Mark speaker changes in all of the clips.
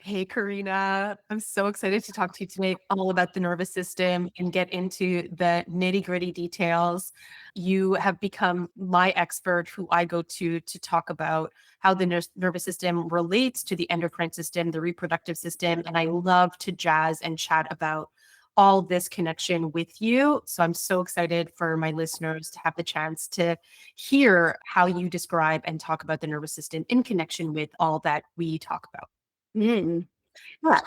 Speaker 1: Hey, Karina. I'm so excited to talk to you today all about the nervous system and get into the nitty-gritty details. You have become my expert who I go to talk about how the nervous system relates to the endocrine system, the reproductive system. And I love to jazz and chat about all this connection with you. So I'm so excited for my listeners to have the chance to hear how you describe and talk about the nervous system in connection with all that we talk about.
Speaker 2: Mm. Yeah.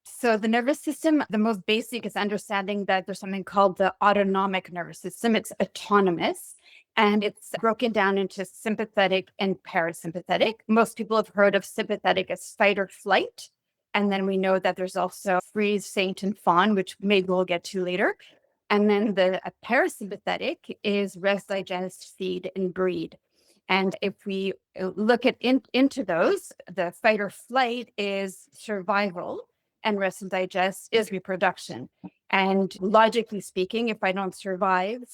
Speaker 2: So the nervous system, the most basic is understanding that there's something called the autonomic nervous system. It's autonomous and it's broken down into sympathetic and parasympathetic. Most people have heard of sympathetic as fight or flight. And then we know that there's also freeze, faint, and fawn, which maybe we'll get to later. And then the parasympathetic is rest, digest, feed, and breed. And if we look into those, the fight or flight is survival and rest and digest is reproduction. And logically speaking, if I don't survive,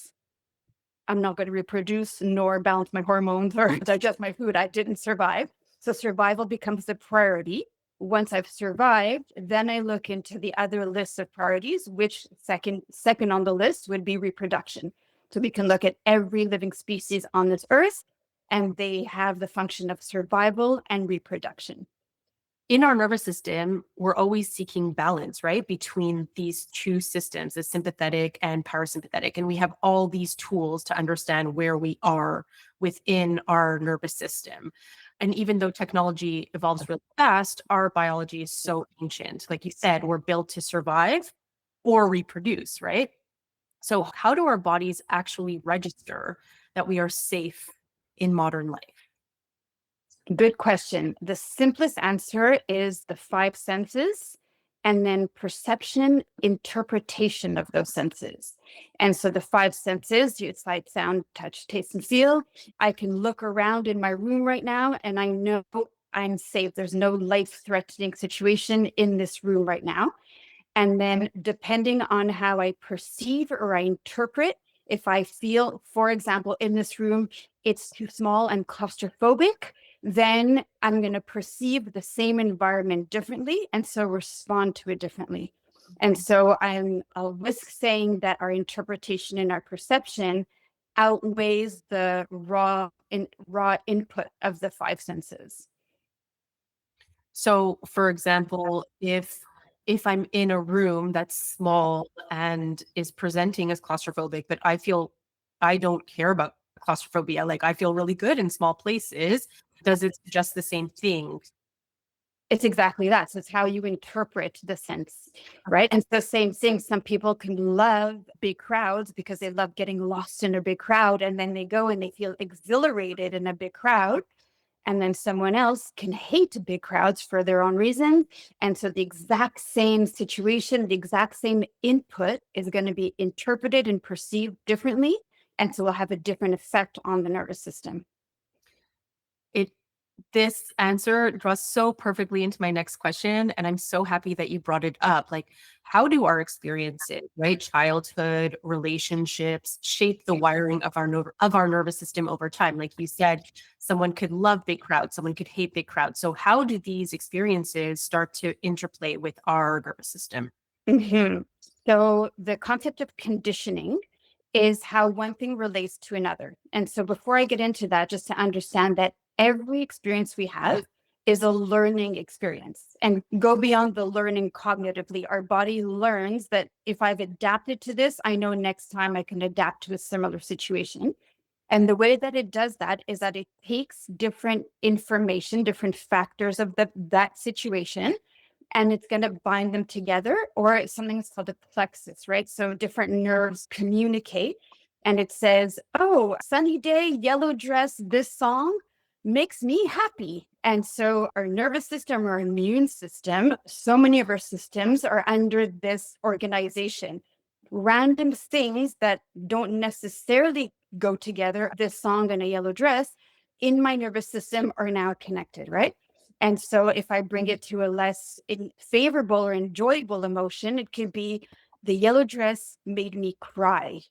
Speaker 2: I'm not going to reproduce nor balance my hormones or digest my food. I didn't survive. So survival becomes the priority. Once I've survived, then I look into the other list of priorities, which second on the list would be reproduction. So we can look at every living species on this earth, and they have the function of survival and reproduction.
Speaker 1: In our nervous system, we're always seeking balance, right? Between these two systems, the sympathetic and parasympathetic. And we have all these tools to understand where we are within our nervous system. And even though technology evolves really fast, our biology is so ancient. Like you said, we're built to survive or reproduce, right? So, how do our bodies actually register that we are safe in modern life?
Speaker 2: Good question. The simplest answer is the five senses and then perception, interpretation of those senses. And so the five senses, it's like sound, touch, taste, and feel. I can look around in my room right now and I know I'm safe. There's no life-threatening situation in this room right now. And then depending on how I perceive or I interpret, if I feel, for example, in this room, it's too small and claustrophobic, then I'm going to perceive the same environment differently and so respond to it differently. And so I'll risk saying that our interpretation and our perception outweighs the raw input of the five senses.
Speaker 1: So, for example, if I'm in a room that's small and is presenting as claustrophobic, but I feel I don't care about claustrophobia, like I feel really good in small places, does it suggest the same thing?
Speaker 2: It's exactly that. So it's how you interpret the sense, right? And the same thing, some people can love big crowds because they love getting lost in a big crowd. And then they go and they feel exhilarated in a big crowd. And then someone else can hate big crowds for their own reason. And so the exact same situation, the exact same input is going to be interpreted and perceived differently. And so will have a different effect on the nervous system.
Speaker 1: It This answer draws so perfectly into my next question, and I'm so happy that you brought it up. Like, how do our experiences, right, childhood, relationships, shape the wiring of our nervous system over time? Like you said, someone could love big crowds, someone could hate big crowds. So, how do these experiences start to interplay with our nervous system?
Speaker 2: Mhm. So the concept of conditioning is how one thing relates to another. And so before I get into that, just to understand that every experience we have is a learning experience and go beyond the learning cognitively. Our body learns that if I've adapted to this, I know next time I can adapt to a similar situation. And the way that it does that is that it takes different information, different factors of that situation, and it's going to bind them together, or something that's called a plexus, right? So different nerves communicate, and it says, oh, sunny day, yellow dress, this song makes me happy. And so our nervous system, our immune system, so many of our systems are under this organization. Random things that don't necessarily go together, this song and a yellow dress, in my nervous system are now connected, right? And so if I bring it to a less favorable or enjoyable emotion, it could be the yellow dress made me cry.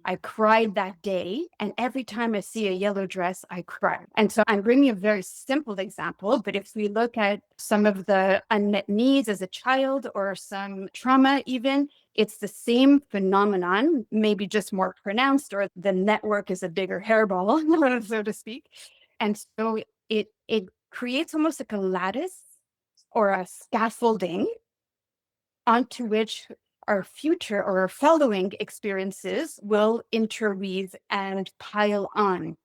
Speaker 2: I cried that day. And every time I see a yellow dress, I cry. And so I'm bringing a very simple example. But if we look at some of the unmet needs as a child or some trauma, even, it's the same phenomenon, maybe just more pronounced, or the network is a bigger hairball, so to speak. And so it creates almost like a lattice or a scaffolding onto which our future or our following experiences will interweave and pile on.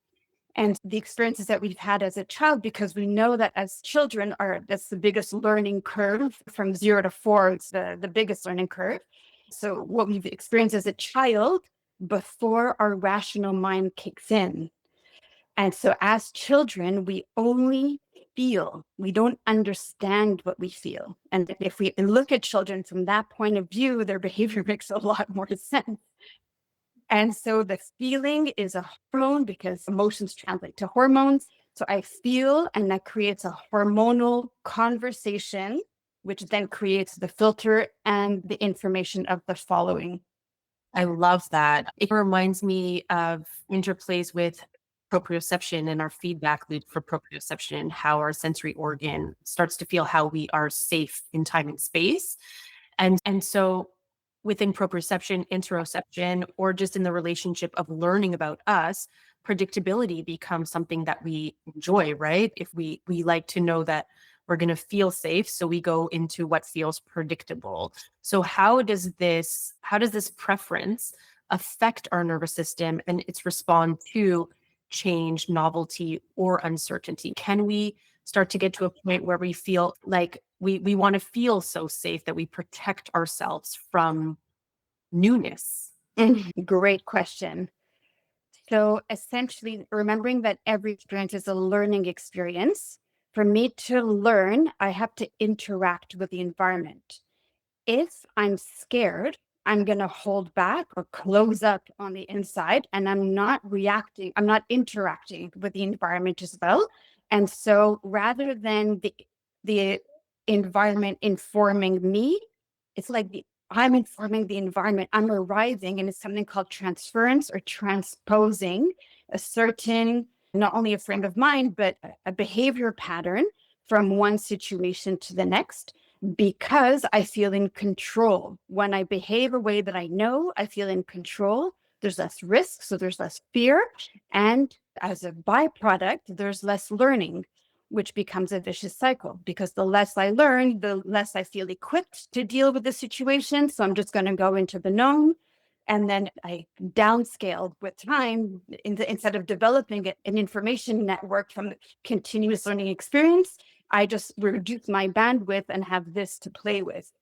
Speaker 2: And the experiences that we've had as a child, because we know that as children that's the biggest learning curve from 0 to 4, it's the biggest learning curve. So what we've experienced as a child before our rational mind kicks in. And so as children, we only feel, we don't understand what we feel. And if we look at children from that point of view, their behavior makes a lot more sense. And so the feeling is a hormone because emotions translate to hormones. So I feel, and that creates a hormonal conversation, which then creates the filter and the information of the following.
Speaker 1: I love that. It reminds me of interplays with proprioception and our feedback loop for proprioception, how our sensory organ starts to feel how we are safe in time and space. And so within proprioception, interoception, or just in the relationship of learning about us, predictability becomes something that we enjoy, right? If we like to know that we're going to feel safe, so we go into what feels predictable. So how does this preference affect our nervous system and its response to change, novelty, or uncertainty? Can we start to get to a point where we feel like we want to feel so safe that we protect ourselves from newness?
Speaker 2: Great question. So essentially, remembering that every experience is a learning experience. For me to learn, I have to interact with the environment. If I'm scared, I'm going to hold back or close up on the inside, and I'm not reacting, I'm not interacting with the environment as well. And so rather than the environment informing me, it's like I'm informing the environment. I'm arriving, and it's something called transference or transposing a certain, not only a frame of mind, but a behavior pattern from one situation to the next, because I feel in control. When I behave a way that I know, I feel in control. There's less risk, so there's less fear. And as a byproduct, there's less learning, which becomes a vicious cycle, because the less I learn, the less I feel equipped to deal with the situation. So I'm just going to go into the known. And then I downscale with time instead of developing an information network from continuous learning experience. I just reduce my bandwidth and have this to play with.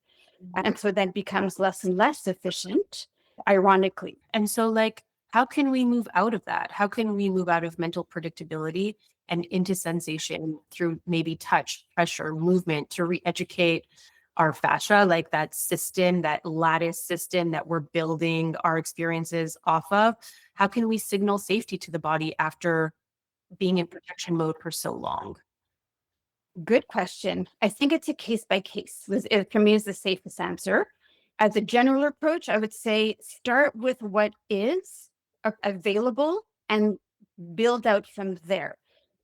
Speaker 2: And so that becomes less and less efficient, ironically.
Speaker 1: And so, like, how can we move out of that? How can we move out of mental predictability and into sensation through maybe touch, pressure, movement to re-educate our fascia, like that system, that lattice system that we're building our experiences off of? How can we signal safety to the body after being in protection mode for so long?
Speaker 2: Good question. I think it's a case by case. For me, is the safest answer. As a general approach, I would say start with what is available and build out from there.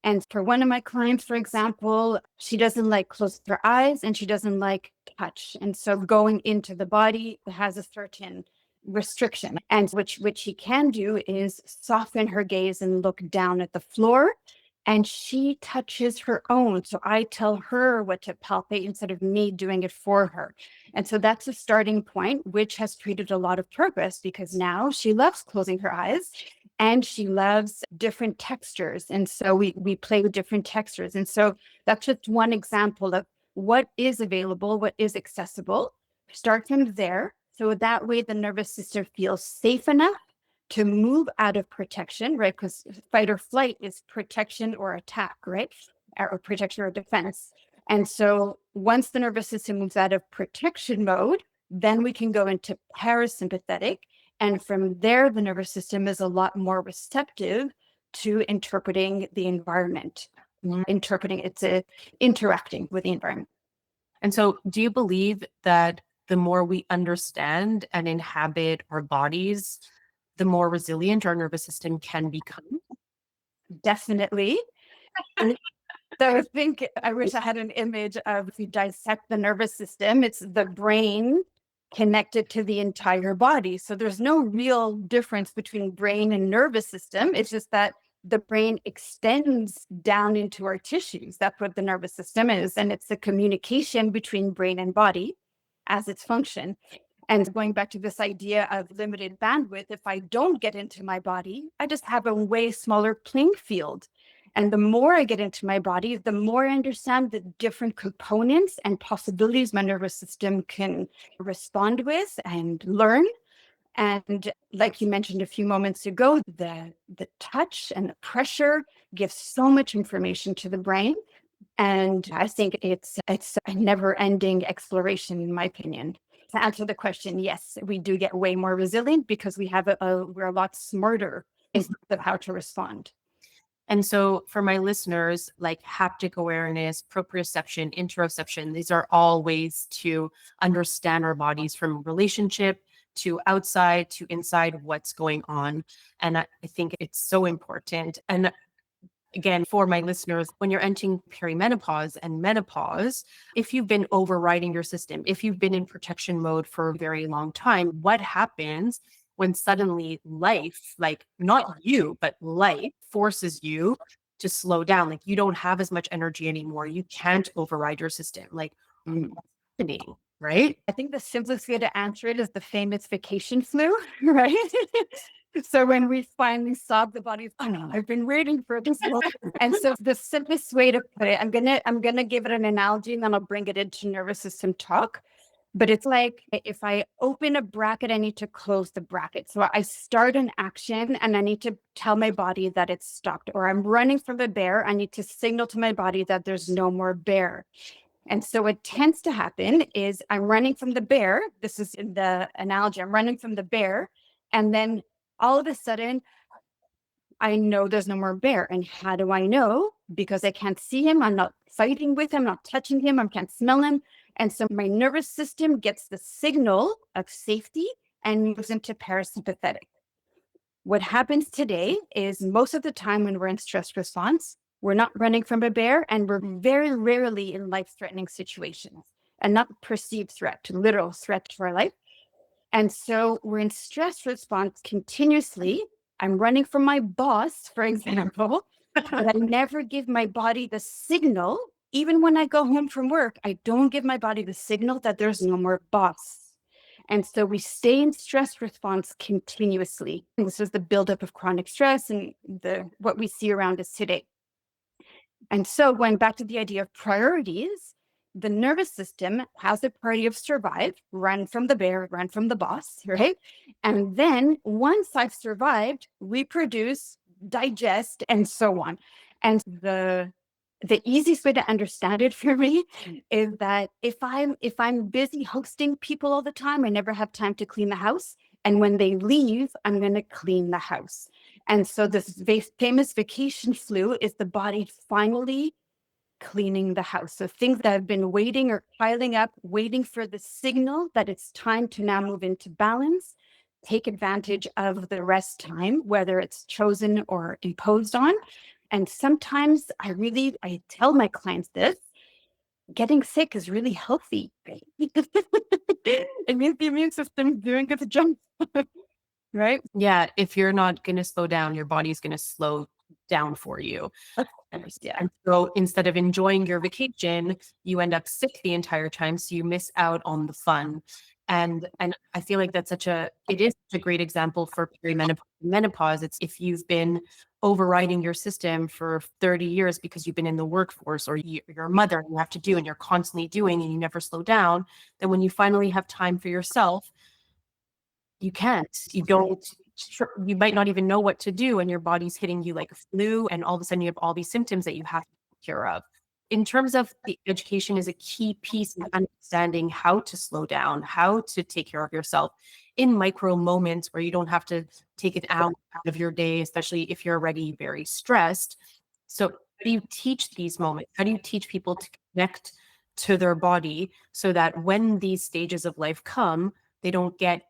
Speaker 2: And for one of my clients, for example, she doesn't like close her eyes and she doesn't like touch. And so going into the body has a certain restriction. And which he can do is soften her gaze and look down at the floor. And she touches her own. So I tell her what to palpate instead of me doing it for her. And so that's a starting point, which has created a lot of progress, because now she loves closing her eyes and she loves different textures. And so we play with different textures. And so that's just one example of what is available, what is accessible. Start from there. So that way the nervous system feels safe enough to move out of protection, right? Because fight or flight is protection or attack, right? Or protection or defense. And so once the nervous system moves out of protection mode, then we can go into parasympathetic. And from there, the nervous system is a lot more receptive to interpreting the environment. Interacting with the environment.
Speaker 1: And so, do you believe that the more we understand and inhabit our bodies, the more resilient our nervous system can become.
Speaker 2: Definitely. So I think I wish I had an image of, if you dissect the nervous system, it's the brain connected to the entire body. So there's no real difference between brain and nervous system. It's just that the brain extends down into our tissues. That's what the nervous system is. And it's the communication between brain and body as its function. And going back to this idea of limited bandwidth, if I don't get into my body, I just have a way smaller playing field. And the more I get into my body, the more I understand the different components and possibilities my nervous system can respond with and learn. And like you mentioned a few moments ago, the touch and the pressure gives so much information to the brain. And I think it's a never-ending exploration, in my opinion. To answer the question, yes, we do get way more resilient because we're a lot smarter in terms of how to respond.
Speaker 1: And so for my listeners, like haptic awareness, proprioception, interoception, these are all ways to understand our bodies from relationship to outside to inside what's going on. And I think it's so important. And again, for my listeners, when you're entering perimenopause and menopause, if you've been overriding your system, if you've been in protection mode for a very long time, what happens when suddenly life, like not you, but life forces you to slow down? Like you don't have as much energy anymore. You can't override your system. Like, what's happening, right?
Speaker 2: I think the simplest way to answer it is the famous vacation flu, right? So when we finally stop, the body's, oh no, I've been waiting for this long. And so the simplest way to put it, I'm gonna give it an analogy and then I'll bring it into nervous system talk. But it's like if I open a bracket, I need to close the bracket. So I start an action and I need to tell my body that it's stopped. Or I'm running from a bear, I need to signal to my body that there's no more bear. And so what tends to happen is I'm running from the bear. This is in the analogy. I'm running from the bear. And then all of a sudden, I know there's no more bear. And how do I know? Because I can't see him. I'm not fighting with him, not touching him. I can't smell him. And so my nervous system gets the signal of safety and moves into parasympathetic. What happens today is most of the time when we're in stress response, we're not running from a bear and we're very rarely in life-threatening situations, and not perceived threat, literal threat to our life. And so we're in stress response continuously. I'm running from my boss, for example, but I never give my body the signal. Even when I go home from work, I don't give my body the signal that there's no more boss. And so we stay in stress response continuously. And this is the buildup of chronic stress and what we see around us today. And so going back to the idea of priorities, the nervous system has a priority of survive, run from the bear, run from the boss, right? And then once I've survived, reproduce, digest, and so on. And the easiest way to understand it for me is that if I'm busy hosting people all the time, I never have time to clean the house. And when they leave, I'm going to clean the house. And so this famous vacation flu is the body finally cleaning the house. So things that have been waiting or piling up, waiting for the signal that it's time to now move into balance, take advantage of the rest time, whether it's chosen or imposed on. And sometimes I tell my clients this, getting sick is really healthy. It means the immune system is doing its job, right?
Speaker 1: Yeah. If you're not going to slow down, your body's going to slow down for you.
Speaker 2: Yeah.
Speaker 1: And so instead of enjoying your vacation, you end up sick the entire time. So you miss out on the fun. And I feel like it is such a great example for perimenopause. Menopause. It's if you've been overriding your system for 30 years because you've been in the workforce, or you're a mother and you have to do and you're constantly doing and you never slow down, then when you finally have time for yourself, you can't. You might not even know what to do, and your body's hitting you like a flu, and all of a sudden you have all these symptoms that you have to take care of. In terms of the education is a key piece in understanding how to slow down, how to take care of yourself in micro moments where you don't have to take it out of your day, especially if you're already very stressed. So how do you teach these moments? How do you teach people to connect to their body so that when these stages of life come, they don't get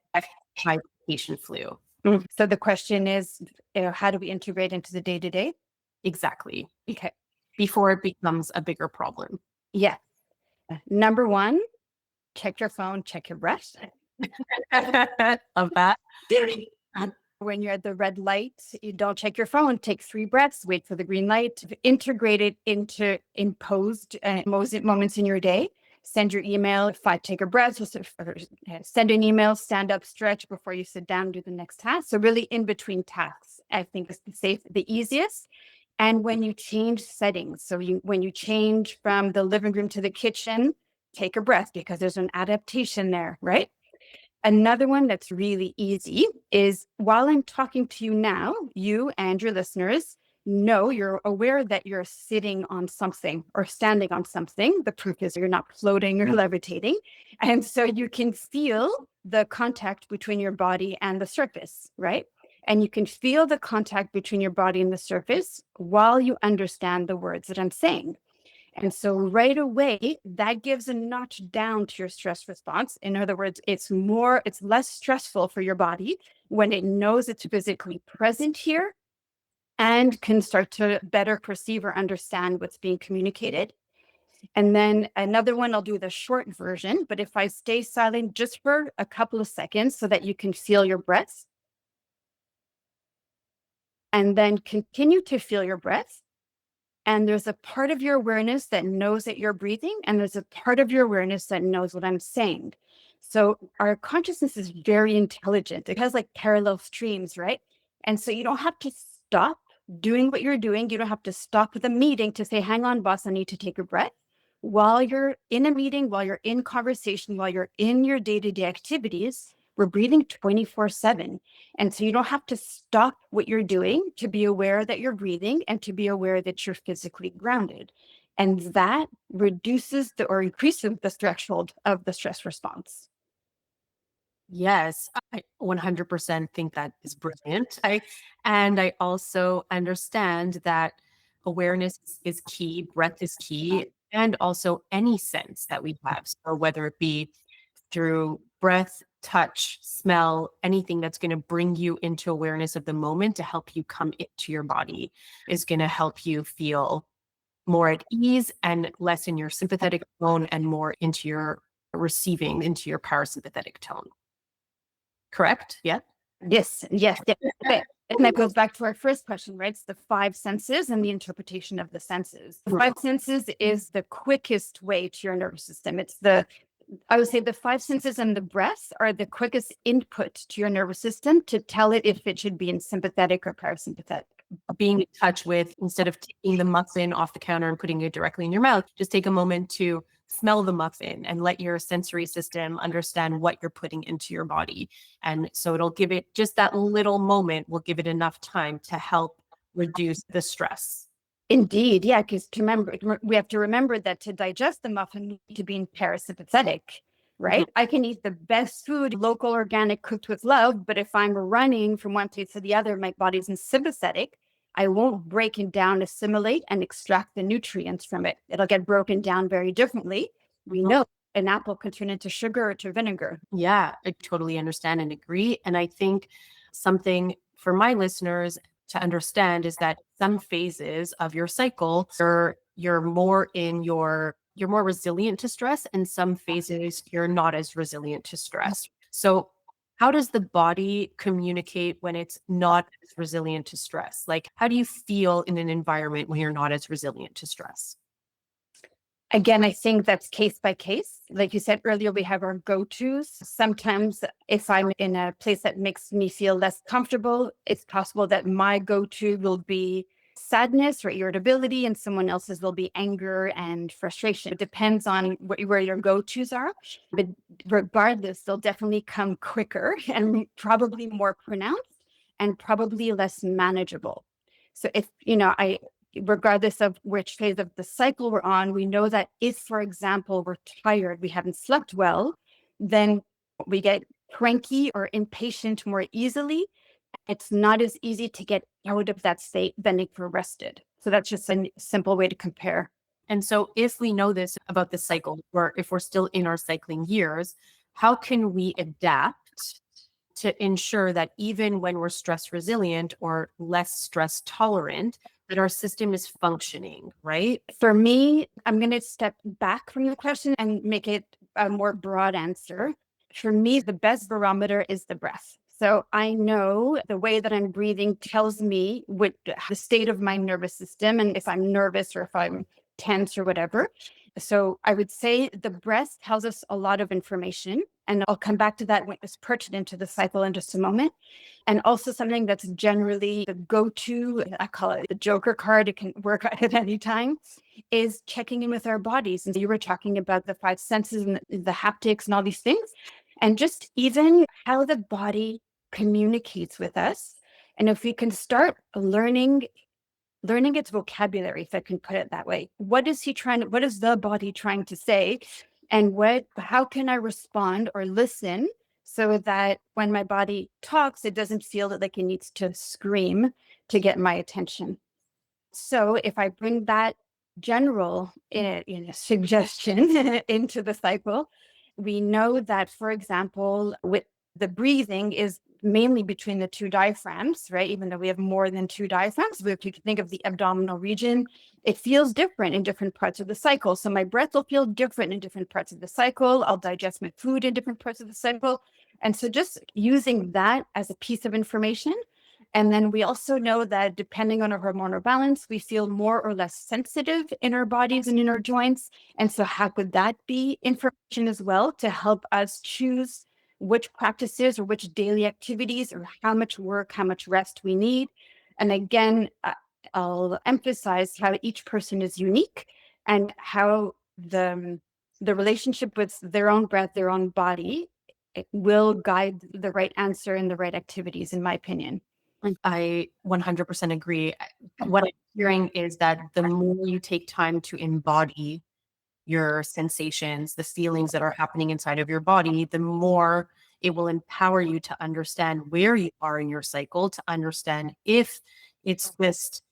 Speaker 1: high vacation flu?
Speaker 2: So the question is, how do we integrate into the day to day?
Speaker 1: Exactly.
Speaker 2: Okay.
Speaker 1: Before it becomes a bigger problem.
Speaker 2: Yeah. Number one, check your phone, check your breath.
Speaker 1: Of that.
Speaker 2: When you're at the red light, you don't check your phone, take 3 breaths, wait for the green light, integrate it into imposed moments in your day. Send your email, 5 take a breath, send an email, stand up, stretch before you sit down, do the next task. So really in between tasks, I think is the easiest. And when you change settings, so when you change from the living room to the kitchen, take a breath because there's an adaptation there, right? Another one that's really easy is while I'm talking to you now, you and your listeners know you're aware that you're sitting on something or standing on something. The proof is you're not floating or levitating. And so you can feel the contact between your body and the surface, right? And you can feel the contact between your body and the surface while you understand the words that I'm saying. And so right away, that gives a notch down to your stress response. In other words, it's less stressful for your body when it knows it's physically present here and can start to better perceive or understand what's being communicated. And then another one, I'll do the short version, but if I stay silent just for a couple of seconds so that you can feel your breath, and then continue to feel your breath. And there's a part of your awareness that knows that you're breathing, and there's a part of your awareness that knows what I'm saying. So our consciousness is very intelligent. It has like parallel streams, right? And so you don't have to stop doing what you're doing. You don't have to stop the meeting to say, hang on, boss, I need to take a breath. While you're in a meeting, while you're in conversation, while you're in your day-to-day activities, we're breathing 24/7. And so you don't have to stop what you're doing to be aware that you're breathing and to be aware that you're physically grounded. And that reduces or increases the threshold of the stress response.
Speaker 1: Yes, I 100% think that is brilliant. And I also understand that awareness is key, breath is key, and also any sense that we have. So whether it be through breath, touch, smell, anything that's going to bring you into awareness of the moment to help you come into your body is going to help you feel more at ease and less in your sympathetic tone and more into your receiving, into your parasympathetic tone. Correct? Yeah.
Speaker 2: Yes, yes, yes. Okay. And that goes back to our first question, right? It's the 5 senses and the interpretation of the senses. The 5 senses is the quickest way to your nervous system. I would say the 5 senses and the breath are the quickest input to your nervous system to tell it if it should be in sympathetic or parasympathetic.
Speaker 1: Being in touch with, instead of taking the muffin off the counter and putting it directly in your mouth, just take a moment to smell the muffin and let your sensory system understand what you're putting into your body. And so it'll give it just that little moment, will give it enough time to help reduce the stress.
Speaker 2: Indeed, yeah, because we have to remember that to digest the muffin, we need to be in parasympathetic, right?
Speaker 1: Mhm.
Speaker 2: I can eat the best food, local, organic, cooked with love, but if I'm running from one place to the other, my body's in sympathetic. I won't break it down, assimilate, and extract the nutrients from it. It'll get broken down very differently. We
Speaker 1: Mhm.
Speaker 2: know an apple can turn into sugar or to vinegar.
Speaker 1: Yeah, I totally understand and agree. And I think something for my listeners to understand is that some phases of your cycle, you're more resilient to stress, and some phases you're not as resilient to stress. So how does the body communicate when it's not as resilient to stress? Like, how do you feel in an environment when you're not as resilient to stress?
Speaker 2: Again, I think that's case by case. Like you said earlier, we have our go tos. Sometimes, if I'm in a place that makes me feel less comfortable, it's possible that my go to will be sadness or irritability, and someone else's will be anger and frustration. It depends on where your go tos are. But regardless, they'll definitely come quicker and probably more pronounced and probably less manageable. So if, regardless of which phase of the cycle we're on, we know that if, for example, we're tired, we haven't slept well, then we get cranky or impatient more easily. It's not as easy to get out of that state than if we're rested. So that's just a simple way to compare.
Speaker 1: And so, if we know this about the cycle, or if we're still in our cycling years, how can we adapt to ensure that even when we're stress resilient or less stress tolerant, that our system is functioning, right?
Speaker 2: For me, I'm going to step back from the question and make it a more broad answer. For me, the best barometer is the breath. So I know the way that I'm breathing tells me what the state of my nervous system and if I'm nervous or if I'm tense or whatever. So I would say the breath tells us a lot of information. And I'll come back to that when it's pertinent to the cycle in just a moment. And also something that's generally the go-to, I call it the Joker card, it can work at any time, is checking in with our bodies. And you were talking about the five senses and the haptics and all these things, and just even how the body communicates with us. And if we can start learning its vocabulary, if I can put it that way. What is the body trying to say? And how can I respond or listen so that when my body talks, it doesn't feel that like it needs to scream to get my attention. So if I bring that general suggestion into the cycle, we know that, for example, with the breathing is mainly between the two diaphragms, right? Even though we have more than two diaphragms, but if you think of the abdominal region, it feels different in different parts of the cycle. So my breath will feel different in different parts of the cycle. I'll digest my food in different parts of the cycle. And so just using that as a piece of information. And then we also know that depending on our hormonal balance, we feel more or less sensitive in our bodies and in our joints. And so how could that be information as well to help us choose which practices or which daily activities or how much work, how much rest we need? And again, I'll emphasize how each person is unique and how the relationship with their own breath, their own body, it will guide the right answer and the right activities, in my opinion.
Speaker 1: I 100% agree. What I'm hearing is that the more you take time to embody your sensations, the feelings that are happening inside of your body, the more it will empower you to understand where you are in your cycle, to understand if it's just,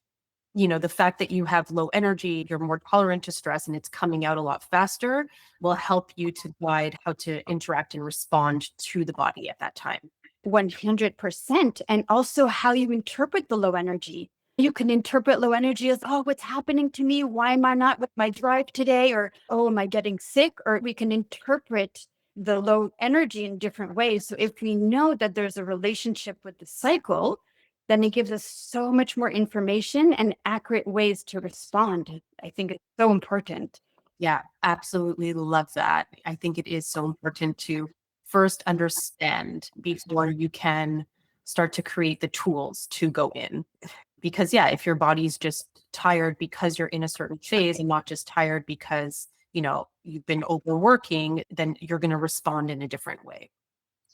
Speaker 1: the fact that you have low energy, you're more tolerant to stress, and it's coming out a lot faster will help you to guide how to interact and respond to the body at that time.
Speaker 2: 100%. And also how you interpret the low energy. You can interpret low energy as, oh, what's happening to me? Why am I not with my drive today? Or, oh, am I getting sick? Or we can interpret the low energy in different ways. So if we know that there's a relationship with the cycle, then it gives us so much more information and accurate ways to respond. I think it's so important.
Speaker 1: Yeah, absolutely love that. I think it is so important to first understand before you can start to create the tools to go in. Because, yeah, if your body's just tired because you're in a certain phase and not just tired because, you've been overworking, then you're going to respond in a different way.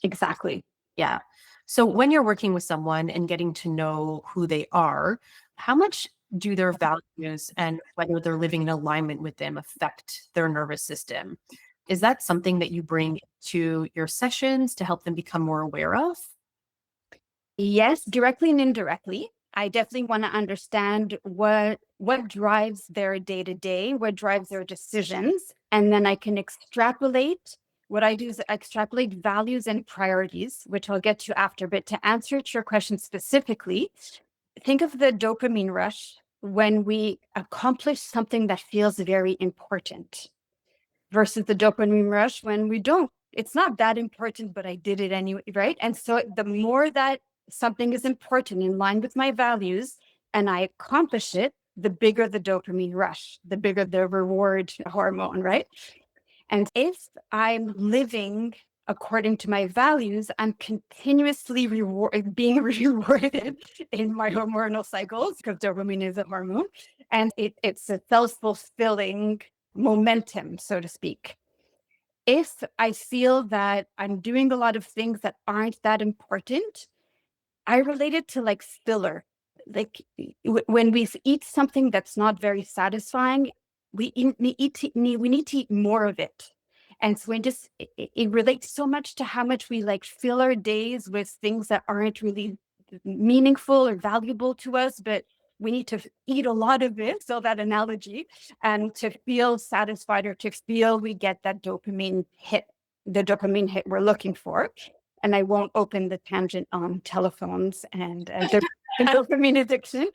Speaker 2: Exactly.
Speaker 1: Yeah. So when you're working with someone and getting to know who they are, how much do their values and whether they're living in alignment with them affect their nervous system? Is that something that you bring to your sessions to help them become more aware of?
Speaker 2: Yes, directly and indirectly. I definitely want to understand what drives their day to day, what drives their decisions, and then I can extrapolate. What I do is extrapolate values and priorities, which I'll get to after. But to answer your question specifically, think of the dopamine rush when we accomplish something that feels very important versus the dopamine rush when we don't. It's not that important, but I did it anyway, right? And so the more that something is important in line with my values and I accomplish it, the bigger the dopamine rush, the bigger the reward hormone, right? And if I'm living according to my values, I'm continuously being rewarded in my hormonal cycles because dopamine is a hormone. And it's a self-fulfilling momentum, so to speak. If I feel that I'm doing a lot of things that aren't that important, I relate it to like filler. Like when we eat something that's not very satisfying, we need to eat more of it. And so it relates so much to how much we like fill our days with things that aren't really meaningful or valuable to us, but we need to eat a lot of it. So that analogy, and to feel satisfied or to feel we get that dopamine hit, the dopamine hit we're looking for. and I won't open the tangent on telephones and the dopamine addiction.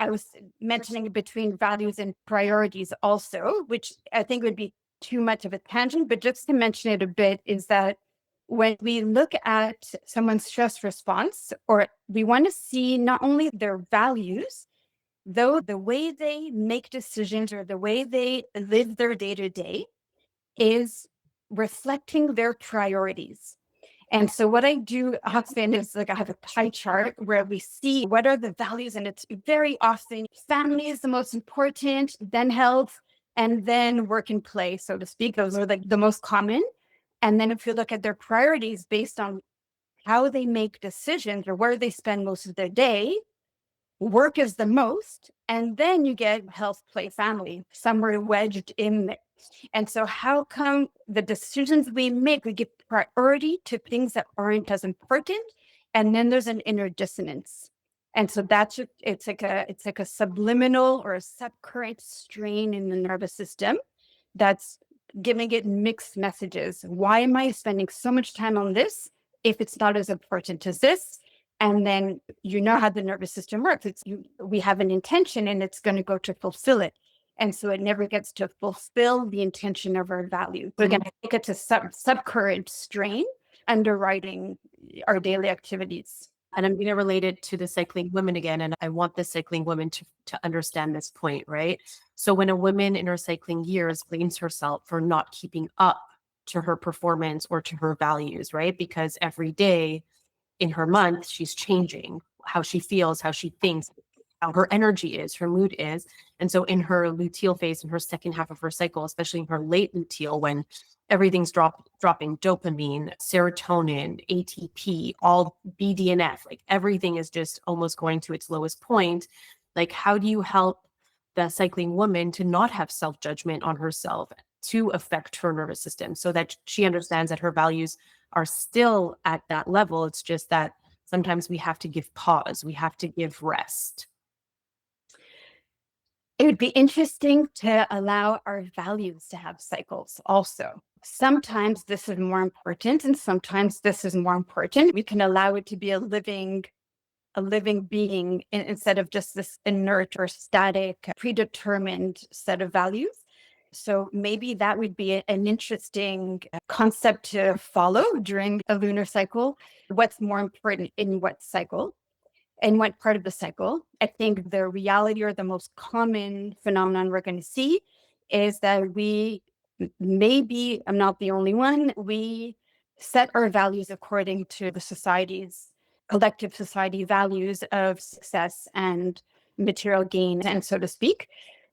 Speaker 2: I was mentioning between values and priorities also, which I think would be too much of a tangent, but just to mention it a bit is that when we look at someone's stress response, or we want to see not only their values, though the way they make decisions or the way they live their day to day is reflecting their priorities. And so what I do often is like I have a pie chart where we see what are the values, and it's very often family is the most important, then health, and then work and play, so to speak. Those are like the most common. And then if you look at their priorities based on how they make decisions or where they spend most of their day, work is the most. And then you get health, play, family somewhere wedged in there. And so how come the decisions we make, we give priority to things that aren't as important? And then there's an inner dissonance. And so it's like a subliminal or a subcurrent strain in the nervous system that's giving it mixed messages. Why am I spending so much time on this if it's not as important as this? And then you know how the nervous system works. We have an intention and it's going to go to fulfill it. And so it never gets to fulfill the intention of our value. So again, I think it's a subcurrent strain underwriting our daily activities.
Speaker 1: And I'm going to relate it to the cycling women again. And I want the cycling woman to understand this point, right? So when a woman in her cycling years blames herself for not keeping up to her performance or to her values, right? Because every day in her month, she's changing how she feels, how she thinks, how her energy is, her mood is. And so in her luteal phase, in her second half of her cycle, especially in her late luteal, when everything's dropping dopamine, serotonin, ATP, all BDNF, like everything is just almost going to its lowest point. Like, how do you help the cycling woman to not have self-judgment on herself to affect her nervous system so that she understands that her values are still at that level? It's just that sometimes we have to give pause, we have to give rest.
Speaker 2: It would be interesting to allow our values to have cycles also. Sometimes this is more important and sometimes this is more important. We can allow it to be a living being instead of just this inert or static, predetermined set of values. So maybe that would be an interesting concept to follow during a lunar cycle. What's more important in what cycle? In what part of the cycle? I think the reality or the most common phenomenon we're going to see is that maybe I'm not the only one, we set our values according to the society's collective society values of success and material gain, and so to speak.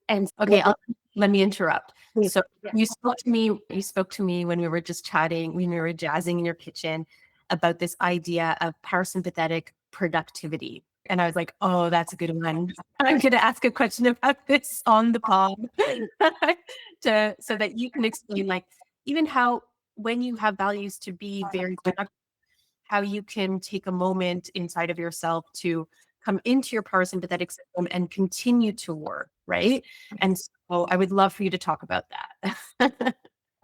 Speaker 2: And
Speaker 1: okay, let me interrupt.
Speaker 2: Please.
Speaker 1: So you spoke to me when we were just chatting, when we were jazzing in your kitchen about this idea of parasympathetic productivity. And I was like, oh, that's a good one. I'm going to ask a question about this on the pod so that you can explain, like, even how, when you have values to be very productive, how you can take a moment inside of yourself to come into your parasympathetic system and continue to work, right? And so I would love for you to talk about that.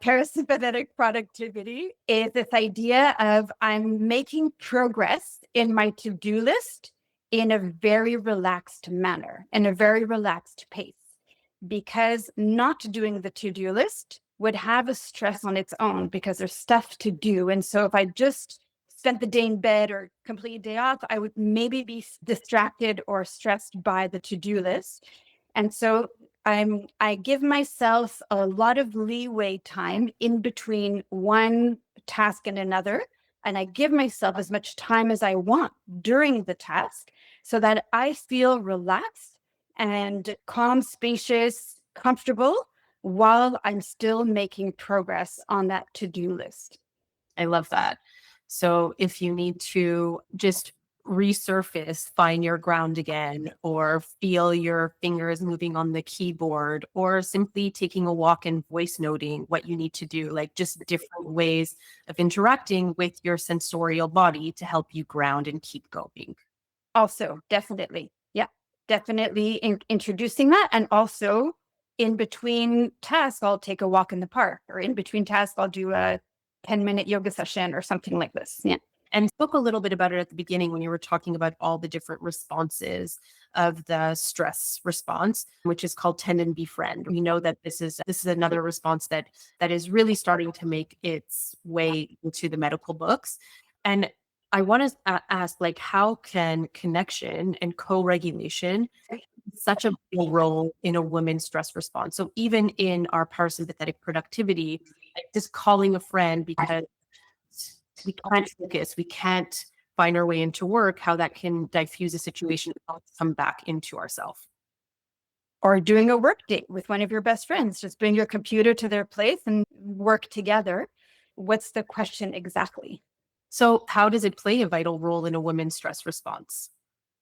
Speaker 2: Parasympathetic productivity is this idea of I'm making progress in my to-do list in a very relaxed manner, in a very relaxed pace, because not doing the to-do list would have a stress on its own because there's stuff to do. And so if I just spent the day in bed or complete day off, I would maybe be distracted or stressed by the to-do list. And so I give myself a lot of leeway time in between one task and another. And I give myself as much time as I want during the task so that I feel relaxed and calm, spacious, comfortable while I'm still making progress on that to-do list.
Speaker 1: I love that. So if you need to just resurface, find your ground again, or feel your fingers moving on the keyboard, or simply taking a walk and voice noting what you need to do, like just different ways of interacting with your sensorial body to help you ground and keep going.
Speaker 2: Also, definitely. Yeah, definitely introducing that. And also in between tasks, I'll take a walk in the park, or in between tasks, I'll do a 10-minute yoga session or something like this. Yeah.
Speaker 1: And spoke a little bit about it at the beginning when you were talking about all the different responses of the stress response, which is called tend-and-befriend. We know that this is another response that is really starting to make its way into the medical books. And I want to ask, like, how can connection and co-regulation such a big role in a woman's stress response? So even in our parasympathetic productivity, like just calling a friend because we can't focus, we can't find our way into work, how that can diffuse a situation and help us come back into ourselves.
Speaker 2: Or doing a work date with one of your best friends. Just bring your computer to their place and work together. What's the question exactly?
Speaker 1: So how does it play a vital role in a woman's stress response?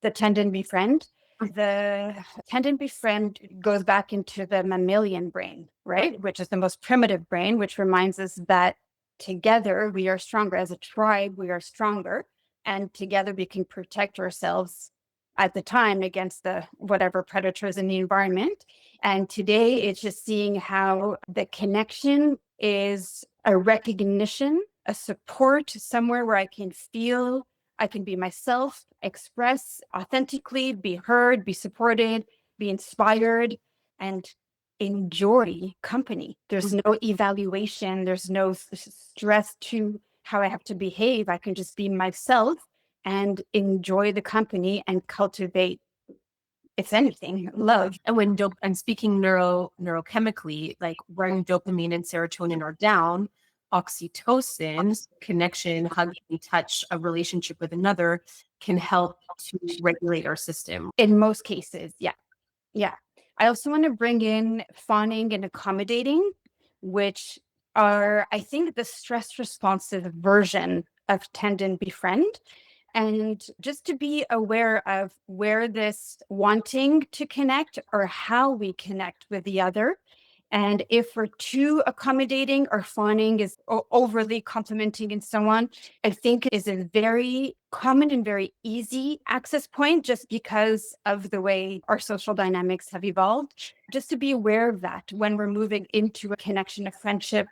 Speaker 2: The tend-and-befriend. The tend-and-befriend goes back into the mammalian brain, right? Which is the most primitive brain, which reminds us that together we are stronger. As a tribe, we are stronger. And together we can protect ourselves at the time against the whatever predators in the environment. And today it's just seeing how the connection is a recognition, a support, somewhere where I can feel I can be myself, express authentically, be heard, be supported, be inspired, and enjoy company. There's no evaluation, there's no stress to how I have to behave. I can just be myself and enjoy the company and cultivate, if anything, love.
Speaker 1: And when and speaking neurochemically, like when dopamine and serotonin are down, oxytocin, connection, hugging, touch, a relationship with another can help to regulate our system.
Speaker 2: In most cases, yeah. Yeah. I also want to bring in fawning and accommodating, which are, I think, the stress responsive version of tend and befriend. And just to be aware of where this wanting to connect or how we connect with the other. And if we're too accommodating or fawning is overly complimenting in someone, I think is a very common and very easy access point just because of the way our social dynamics have evolved. Just to be aware of that when we're moving into a connection, a friendship,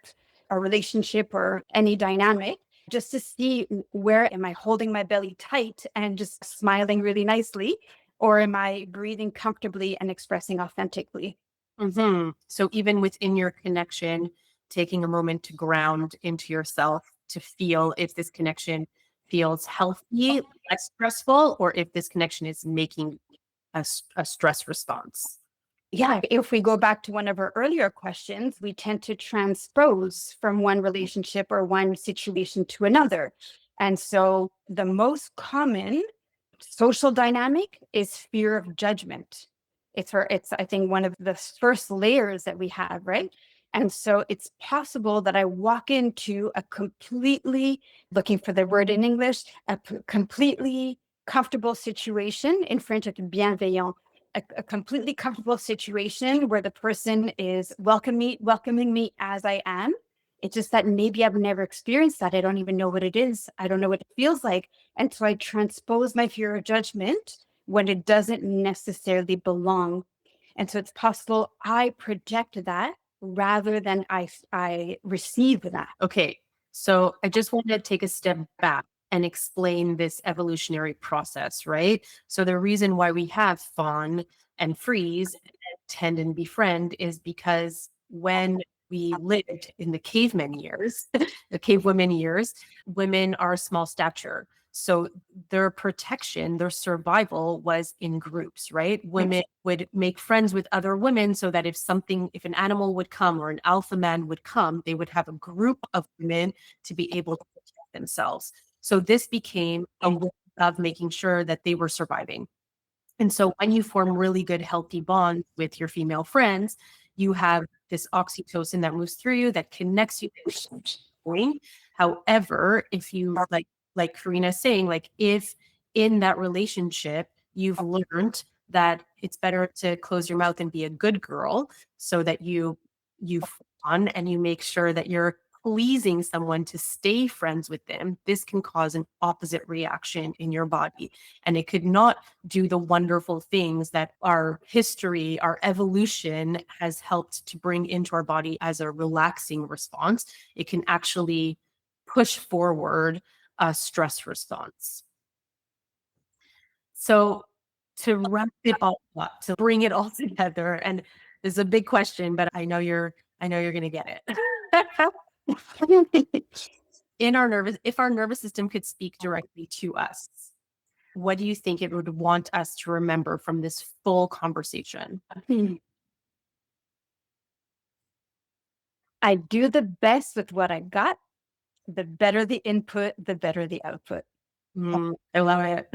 Speaker 2: a relationship, or any dynamic, just to see where am I holding my belly tight and just smiling really nicely, or am I breathing comfortably and expressing authentically?
Speaker 1: So even within your connection, taking a moment to ground into yourself to feel if this connection feels healthy, less stressful, or if this connection is making a stress response.
Speaker 2: Yeah, if we go back to one of our earlier questions, we tend to transpose from one relationship or one situation to another. And so the most common social dynamic is fear of judgment. It's I think one of the first layers that we have, right? And so it's possible that I walk into a completely, looking for the word in English, completely comfortable situation in French, it's bienveillant, a completely comfortable situation where the person is welcoming me as I am. It's just that maybe I've never experienced that. I don't even know what it is. I don't know what it feels like. And so I transpose my fear of judgment when it doesn't necessarily belong. And so it's possible I project that rather than I receive that.
Speaker 1: Okay, so I just wanted to take a step back and explain this evolutionary process, right? So the reason why we have fawn and freeze, and tend and befriend is because when we lived in the caveman years, the cave women years, women are small stature. So their protection, their survival was in groups, right? Women would make friends with other women so that if an animal would come or an alpha man would come, they would have a group of women to be able to protect themselves. So this became a way of making sure that they were surviving. And so when you form really good, healthy bonds with your female friends, you have this oxytocin that moves through you that connects you. However, if you like Karina saying, like if in that relationship you've learned that it's better to close your mouth and be a good girl so that you fun and you make sure that you're pleasing someone to stay friends with them, this can cause an opposite reaction in your body. And it could not do the wonderful things that our history, our evolution has helped to bring into our body as a relaxing response. It can actually push forward a stress response. So to wrap it all up, to bring it all together, and this is a big question, but I know you're gonna get it. If our nervous system could speak directly to us, what do you think it would want us to remember from this full conversation?
Speaker 2: I do the best with what I got. The better the input, the better the output.
Speaker 1: I love it.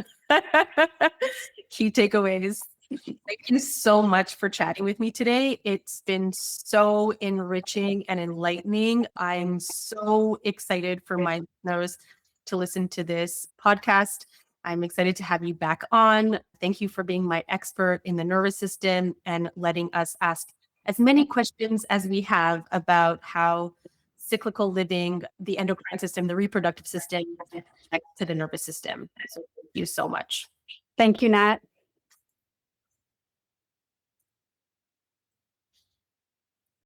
Speaker 1: Key takeaways. Thank you so much for chatting with me today. It's been so enriching and enlightening. I'm so excited for my listeners to listen to this podcast. I'm excited to have you back on. Thank you for being my expert in the nervous system and letting us ask as many questions as we have about how cyclical living, the endocrine system, the reproductive system connects to the nervous system. So thank you so much.
Speaker 2: Thank you, Nat.